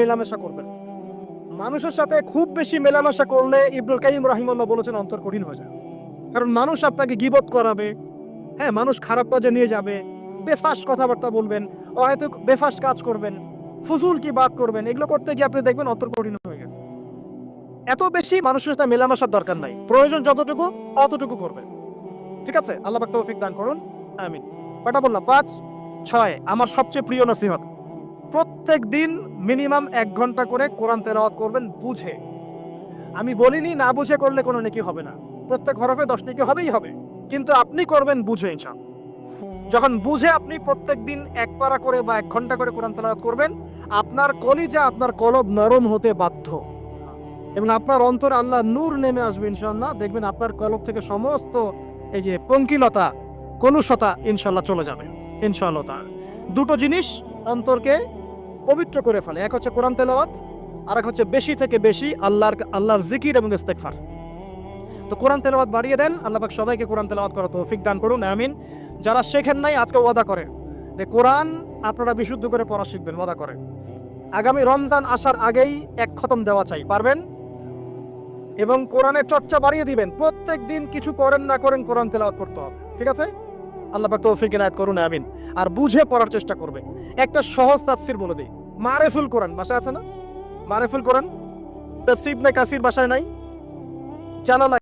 মেলামেশা করবেন। মানুষের সাথে খুব বেশি মেলামেশা করলে ইবনুল কাইয়িম রাহিমাহুল্লাহ বলেছেন অন্তর কঠিন হয়ে যায়। কারণ মানুষ আপনাকে গীবত করাবে, হ্যাঁ, মানুষ খারাপ কাজে নিয়ে যাবে, বেফাস কথাবার্তা বলবেন, হয়তো বেফাস কাজ করবেন, ফুজুল কি বাদ করবেন, এগুলো করতে গিয়ে আপনি দেখবেন অন্তর কঠিন হয়ে গেছে। এত বেশি মানুষের সাথে মেলামেশার দরকার নাই, প্রয়োজন যতটুকু অতটুকু করবেন। ঠিক আছে, আল্লাহ পাক তৌফিক দান করুন, আমিন। কয়টা বললাম? 5, 6। আমার সবচেয়ে প্রিয় নসিহত, প্রত্যেক দিন মিনিমাম 1 ঘন্টা করে কোরআন তেলাওয়াত করবেন বুঝে। আমি বলিনি না বুঝে করলে কোনো নেকি হবে না, প্রত্যেক হরফে 10 নেকি হবেই হবে, কিন্তু আপনি করবেন বুঝে ইনশাআল্লাহ। যখন বুঝে আপনি প্রত্যেক দিন 1 পারা করে বা 1 ঘন্টা করে কোরআন তেলাওয়াত করবেন, আপনার কলিজা, আপনার কলব নরম হতে বাধ্য, এবং আপনার অন্তরে আল্লাহ নূর নেমে আসবে ইনশাআল্লাহ। দেখবেন আপনার কলব থেকে সমস্ত এই যে পঙ্কিলতা, কলুষতা ইনশাআল্লাহ চলে যাবে ইনশাআল্লাহ তাআলা। দুটো জিনিস অন্তরকে পবিত্র করে ফেলে, এক হচ্ছে কোরআন তেলাওয়াত, আর এক হচ্ছে বেশি থেকে বেশি আল্লাহর জিকির এবং ইস্তেগফার। তো কোরআন তেলাওয়াত বাড়িয়ে দেন, আল্লাহ পাক সবাইকে কোরআন তেলাওয়াত করার তৌফিক দান করুন, আমিন। যারা শেখেন নাই আজকে ওয়াদা করেন যে কোরআন আপনারা বিশুদ্ধ করে পড়া শিখবেন, ওয়াদা করেন। আগামী রমজান আসার আগেই 1 খতম দেওয়া চাই, পারবেন? এবং কোরআনের চর্চা বাড়িয়ে দিবেন, প্রত্যেক দিন কিছু করেন না করেন কোরআন তেলাওয়াত করতে হবে, ঠিক আছে? আল্লাহ পাক তৌফিক ইনায়াত করুন, আমিন। আর বুঝে পড়ার চেষ্টা করবে। একটা সহজ তাফসীর বলে দিই, মারিফুল কোরআন বাসায় আছে না? মারিফুল কোরআন তাফসীর ইবনে কাসির বাসায় নাই? জালালাইন